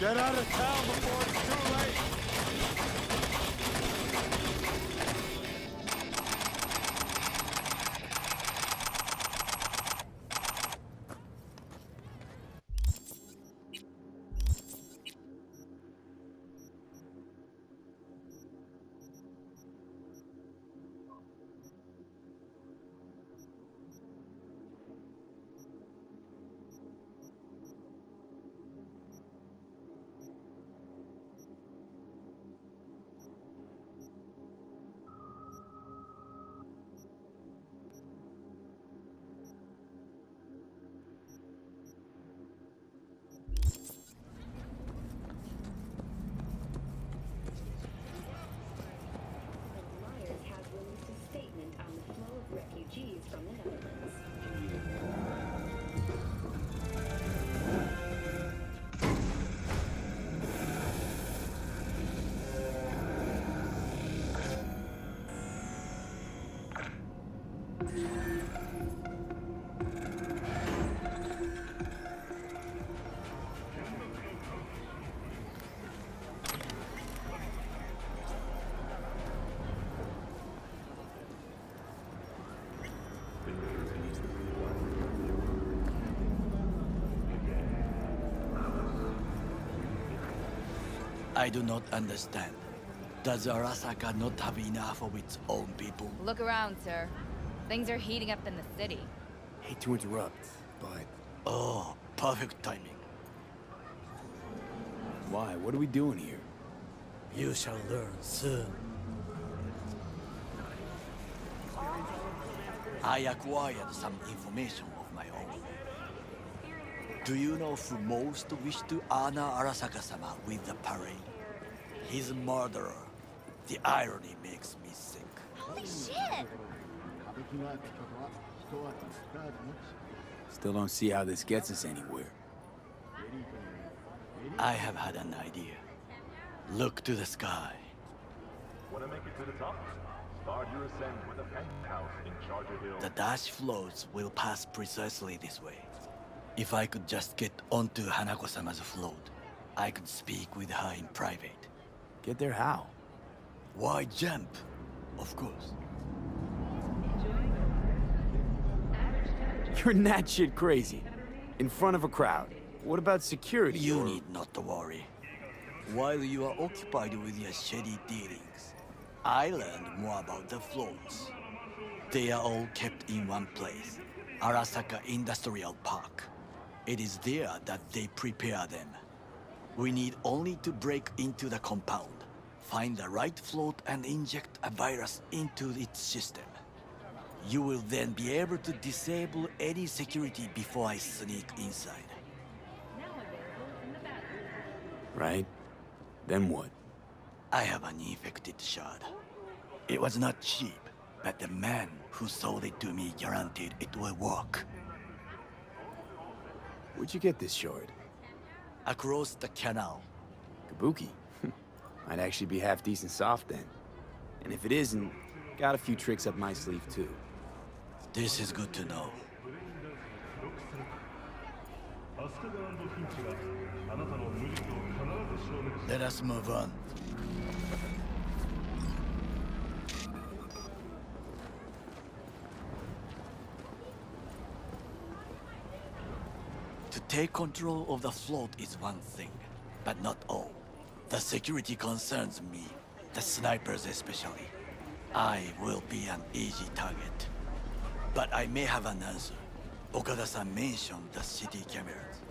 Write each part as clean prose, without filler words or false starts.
Get out of town before it's too late! Refugees from the Netherlands. I do not understand. Does Arasaka not have enough of its own people? Look around, sir. Things are heating up in the city. Hate to interrupt, but... Oh, perfect timing. Why? What are we doing here? You shall learn soon. I acquired some information of my own. Do you know who most wished to honor Arasaka-sama with the parade? His murderer. The irony makes me sick. Holy shit! Still don't see how this gets us anywhere. I have had an idea. Look to the sky. Want to make it to the top? Start your ascent with a penthouse in Charger Hill. The dash floats will pass precisely this way. If I could just get onto Hanako-sama's float, I could speak with her in private. Get there how? Why jump? Of course. You're that shit crazy. In front of a crowd. What about security? You need not to worry. While you are occupied with your shady dealings, I learned more about the floats. They are all kept in one place, Arasaka Industrial Park. It is there that they prepare them. We need only to break into the compound, find the right float and inject a virus into its system. You will then be able to disable any security before I sneak inside. Right? Then what? I have an infected shard. It was not cheap, but the man who sold it to me guaranteed it will work. Where'd you get this shard? Across the canal. Kabuki? Might actually be half decent soft then. And if it isn't, got a few tricks up my sleeve too. This is good to know. Let us move on. To take control of the float is one thing, but not all. The security concerns me, the snipers especially. I will be an easy target. But I may have an answer. Okada-san mentioned the city cameras.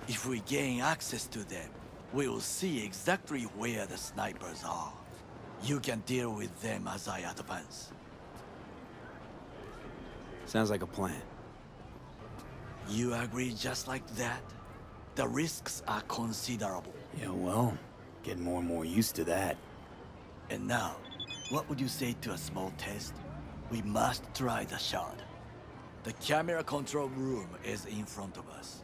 If we gain access to them, we will see exactly where the snipers are. You can deal with them as I advance. Sounds like a plan. You agree just like that? The risks are considerable. Yeah, well, getting more and more used to that. And now, what would you say to a small test? We must try the shard. The camera control room is in front of us.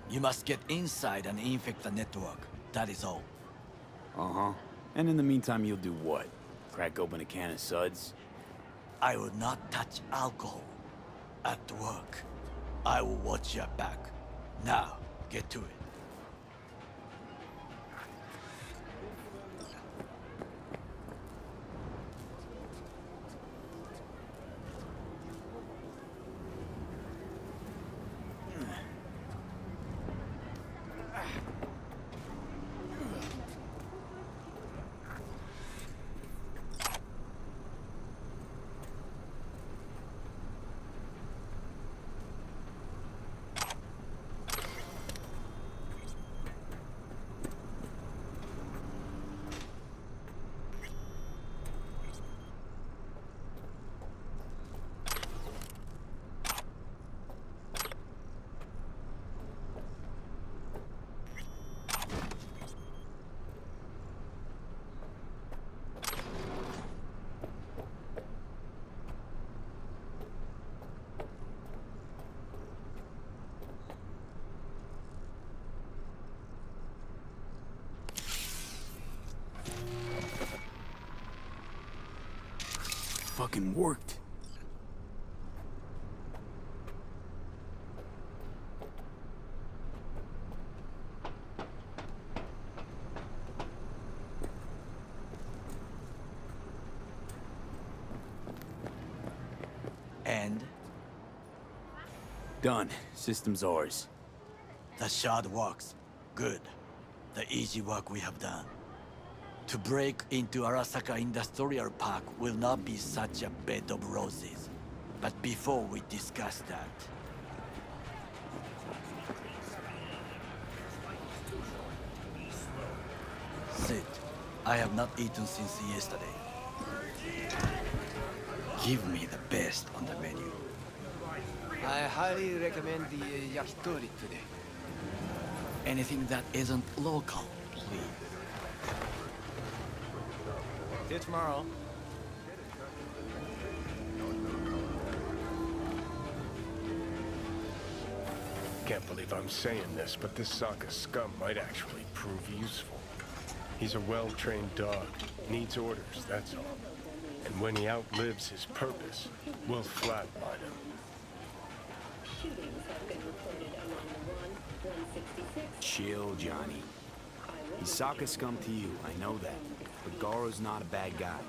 You must get inside and infect the network. That is all. Uh-huh. And in the meantime, you'll do what? Crack open a can of suds? I will not touch alcohol. At work, I will watch your back. Now, get to it. fucking worked. And Done. System's ours. the shard works. Good. The easy work we have done. To break into Arasaka Industrial Park will not be such a bed of roses. But before we discuss that... Sit. I have not eaten since yesterday. Give me the best on the menu. I highly recommend the yakitori today. Anything that isn't local, please. See you tomorrow. Can't believe I'm saying this, but this Sokka scum might actually prove useful. He's a well-trained dog. Needs orders, that's all. And when he outlives his purpose, we'll flatline him. Shootings have been reported along the 166. Chill, Johnny. He's Sokka scum to you, I know that. But Garo's not a bad guy.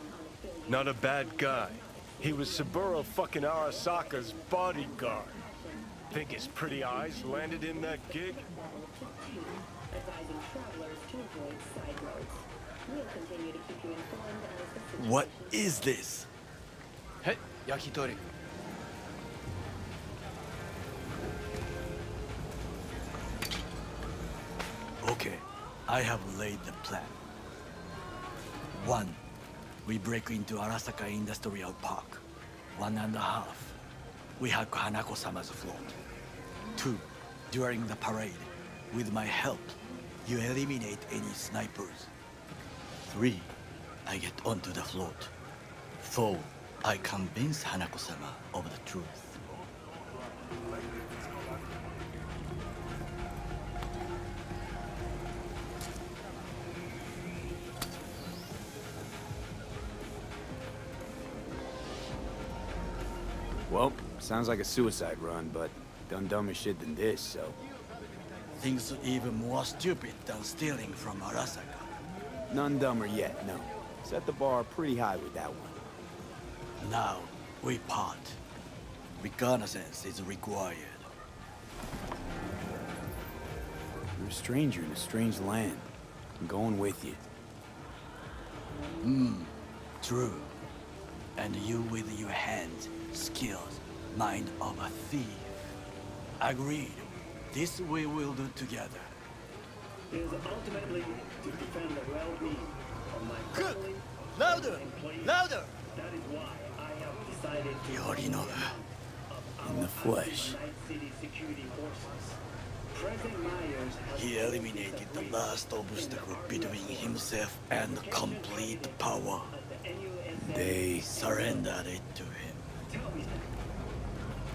Not a bad guy. He was Saburo fucking Arasaka's bodyguard. Think his pretty eyes landed in that gig? Advising travelers to avoid side roads. We'll continue to keep you informed as the situation... What is this? Hey, yakitori. Okay, I have laid the plan. 1. We break into Arasaka Industrial Park. 1.5. We hack Hanako-sama's float. 2. During the parade, with my help, you eliminate any snipers. 3. I get onto the float. 4. I convince Hanako-sama of the truth. Well, sounds like a suicide run, but done dumber shit than this, so... Things even more stupid than stealing from Arasaka. None dumber yet, no. Set the bar pretty high with that one. Now, we part. Reconnaissance is required. You're a stranger in a strange land. I'm going with you. True. And you with your hands, skills, mind of a thief. Agreed. This we will do together. Is ultimately to defend the well-being of my Cook! family Louder! and employees. Louder! That is why I have decided to Yorinobu, in the flesh. Night City security forces. President Myers has He eliminated the last obstacle between himself and complete power. the NUSA. They... Surrendered it to him. Tell me then,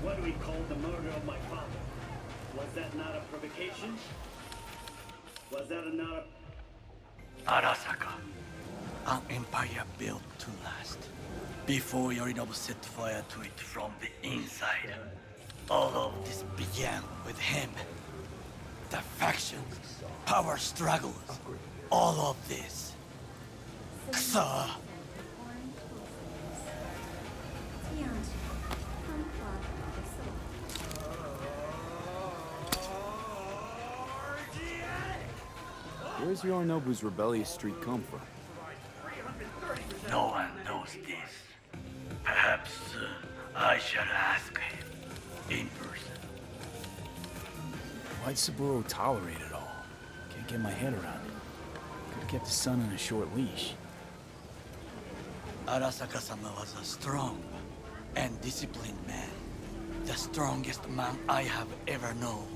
what do we call the murder of my father? Was that not a provocation? Was that not a... Arasaka. An empire built to last. Before Yorinobu set fire to it from the inside. All of this began with him. The factions, power struggles, all of this. Kusa! Where's Yorinobu's rebellious streak come from? No one knows this. Perhaps I shall ask him in person. Why'd Saburo tolerate it all? Can't get my head around it. Could've kept his son on a short leash. Arasaka-sama was a strong and disciplined man. The strongest man I have ever known.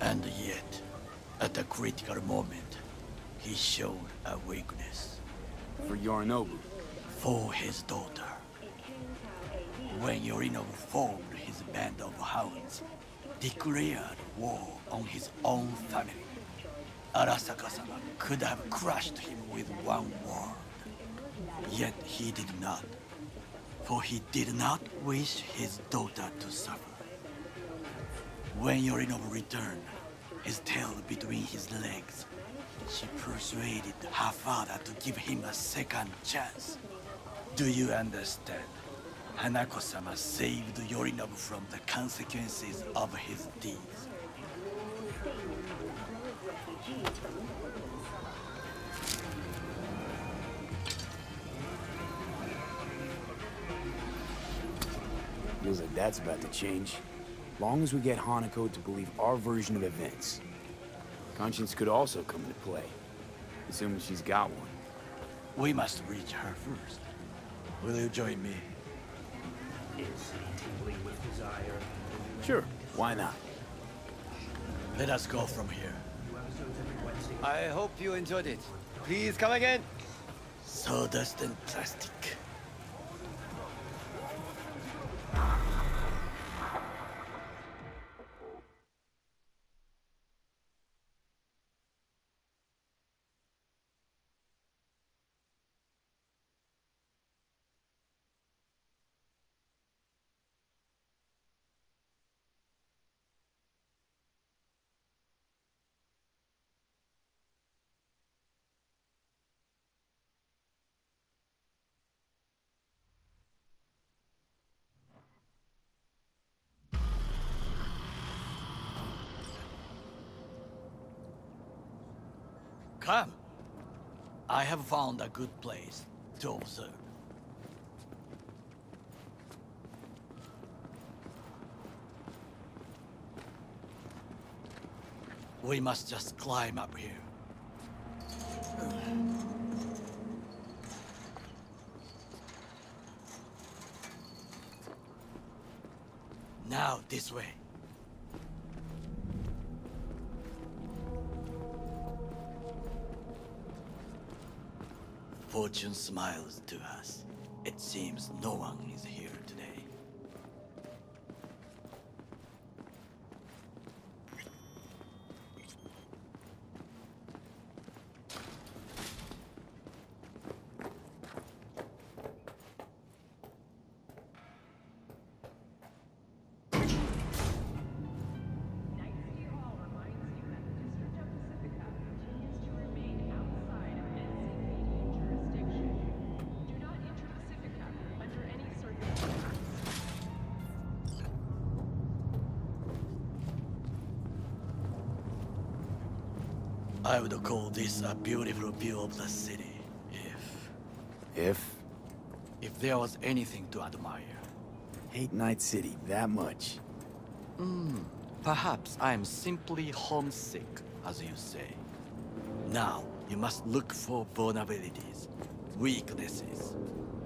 And yet, at a critical moment, he showed a weakness. For Yorinobu. For his daughter. When Yorinobu formed his band of hounds, declared war on his own family, Arasaka-sama could have crushed him with one word. Yet he did not. for he did not wish his daughter to suffer. When Yorinobu returned, his tail between his legs, she persuaded her father to give him a second chance. Do you understand? Hanako-sama saved Yorinobu from the consequences of his deeds. Feels like that's about to change. Long as we get Hanako to believe our version of events. Conscience could also come into play, assuming she's got one. We must reach her first. Will you join me? Sure, why not? Let us go from here. I hope you enjoyed it. Please come again. Sawdust and plastic. Come. I have found a good place to observe. We must just climb up here. Now this way. Fortune smiles to us. It seems no one is here today. I would call this a beautiful view of the city, if there was anything to admire. Hate Night City that much. Perhaps I am simply homesick, as you say. Now, you must look for vulnerabilities, weaknesses,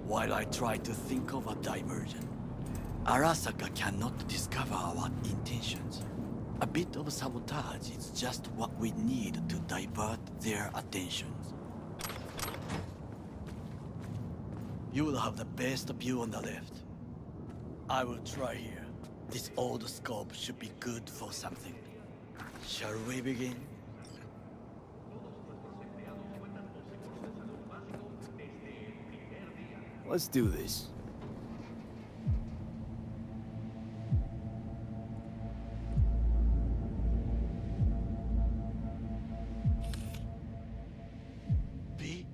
while I try to think of a diversion. Arasaka cannot discover our intentions. A bit of sabotage is just what we need to divert their attentions. You will have the best view on the left. I will try here. This old scope should be good for something. Shall we begin? Let's do this. B?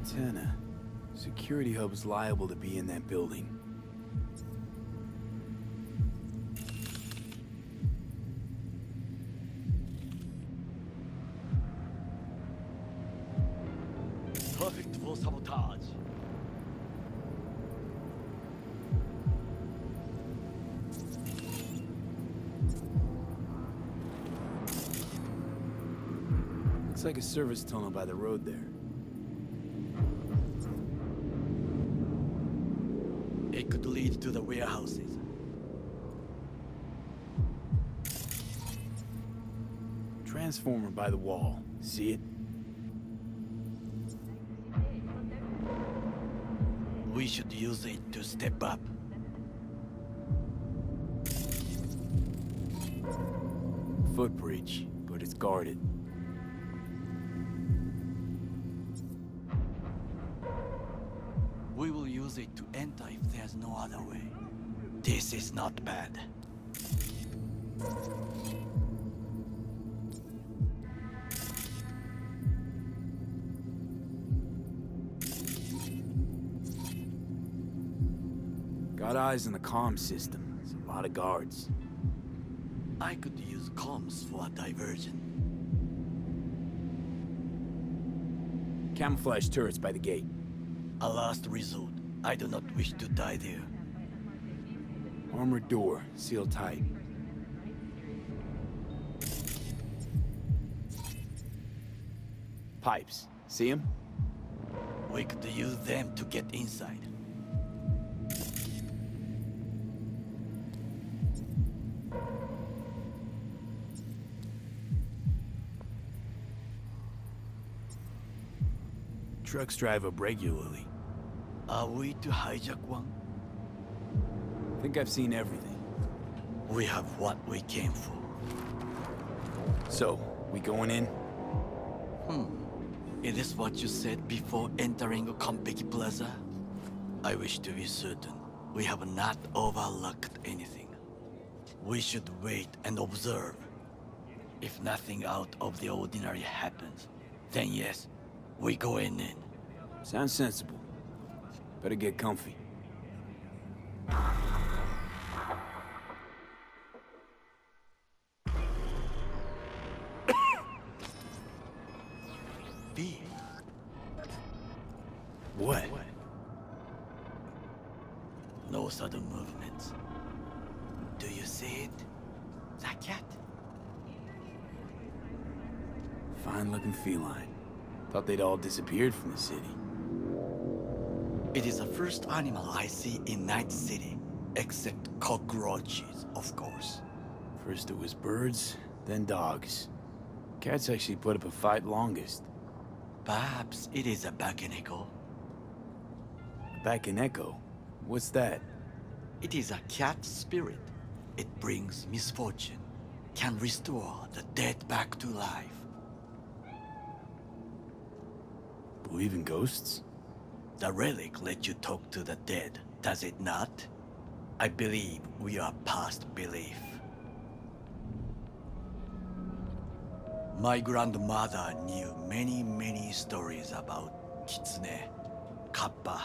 Antenna. Security hub's liable to be in that building. Perfect for sabotage. Looks like a service tunnel by the road there. It could lead to the warehouses. Transformer by the wall. See it? We should use it to step up. footbridge, but it's guarded. We will use it to enter if there's no other way. This is not bad. Got eyes on the comm system. There's a lot of guards. I could use comms for a diversion. Camouflage turrets by the gate. A last resort. I do not wish to die there. Armored door, sealed tight. Pipes. See them? We could use them to get inside. Trucks drive up regularly. Are we to hijack one? Think I've seen everything. We have what we came for. So, we going in? It is what you said before entering Konpeki Plaza? I wish to be certain we have not overlooked anything. We should wait and observe. If nothing out of the ordinary happens, then yes, we going in. Sounds sensible. Better get comfy. B. What? No sudden movements. Do you see it? That cat? Fine-looking feline. Thought they'd all disappeared from the city. It is the first animal I see in Night City, except cockroaches, of course. First it was birds, then dogs. Cats actually put up a fight longest. Perhaps it is a Bakeneko. Back in Echo? What's that? It is a cat spirit. It brings misfortune, can restore the dead back to life. Believe in ghosts? The relic lets you talk to the dead, does it not? I believe we are past belief. My grandmother knew many stories about Kitsune, Kappa,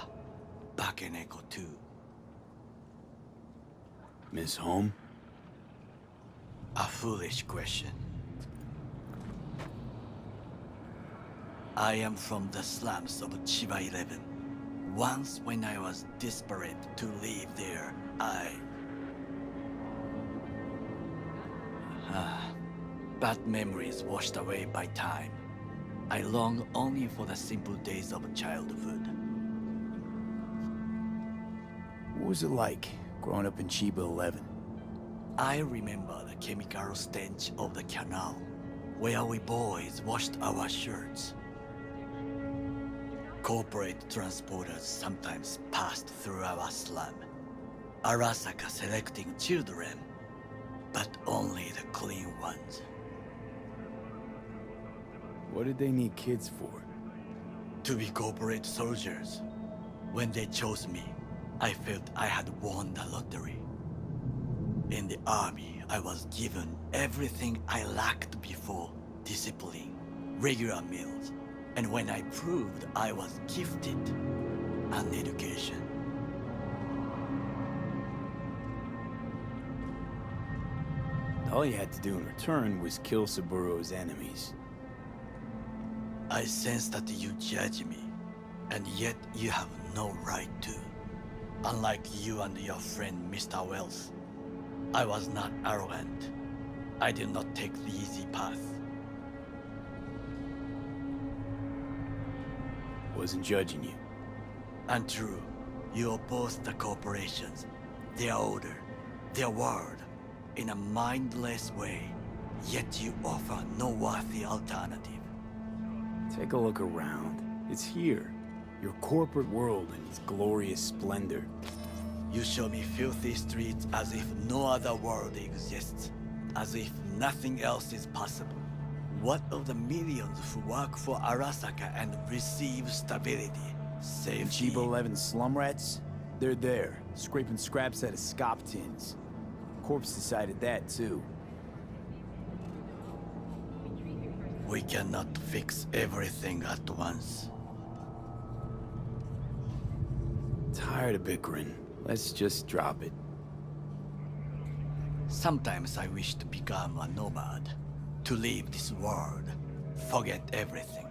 Bakeneko too. Miss Home? A foolish question. I am from the slums of Chiba 11. Once when I was desperate to leave there, bad memories washed away by time. I long only for the simple days of childhood. What was it like, growing up in Chiba 11? I remember the chemical stench of the canal, where we boys washed our shirts. Corporate transporters sometimes passed through our slum, Arasaka selecting children, but only the clean ones. What did they need kids for? To be corporate soldiers. When they chose me, I felt I had won the lottery. In the army, I was given everything I lacked before: discipline, regular meals, and when I proved I was gifted, an education. All you had to do in return was kill Saburo's enemies. I sense that you judge me, and yet you have no right to. Unlike you and your friend Mr. Wells, I was not arrogant. I did not take the easy path. Wasn't judging you. Untrue. You oppose the corporations, their order, their word, in a mindless way, yet you offer no worthy alternative. Take a look around. It's here. Your corporate world in its glorious splendor. You show me filthy streets as if no other world exists. as if nothing else is possible. What of the millions who work for Arasaka and receive stability, safety? Cheap 11 slum rats? They're there, scraping scraps out of scop tins. Corpse decided that, too. We cannot fix everything at once. Tired of bickering. Let's just drop it. Sometimes I wish to become a nomad, to leave this world, forget everything.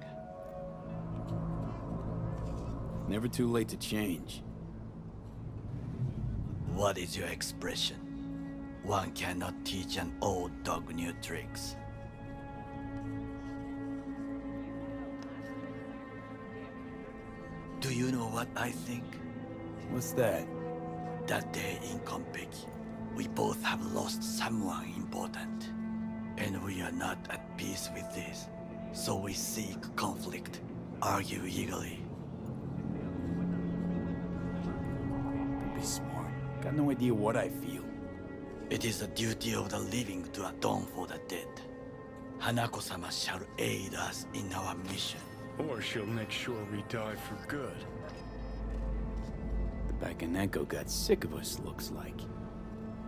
Never too late to change. What is your expression? One cannot teach an old dog new tricks. Do you know what I think? What's that? That day in Konpeki, we both have lost someone important. And we are not at peace with this. So we seek conflict, argue eagerly. Don't be smart. Got no idea what I feel. It is the duty of the living to atone for the dead. Hanako-sama shall aid us in our mission. Or she'll make sure we die for good. The Bakaneko got sick of us, looks like.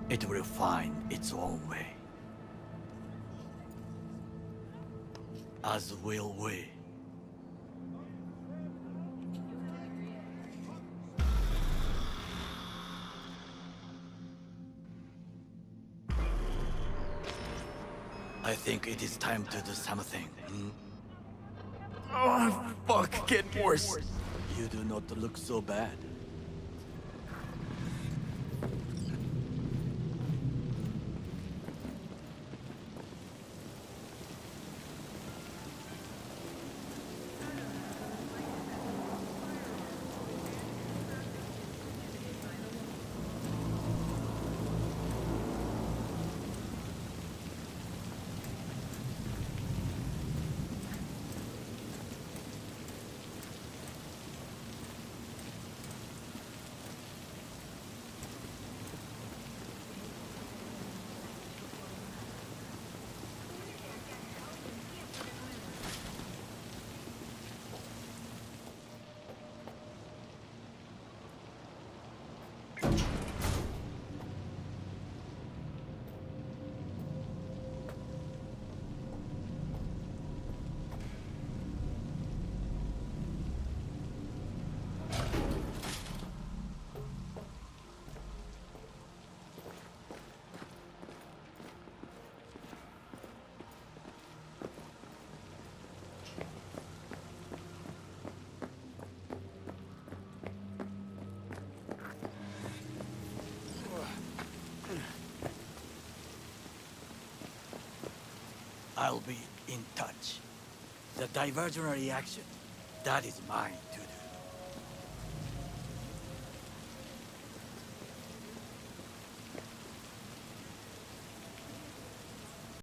It will find its own way. As will we. I think it is time to do something. Oh, fuck, getting worse. You do not look so bad. I'll be in touch. The diversionary action, that is mine to do.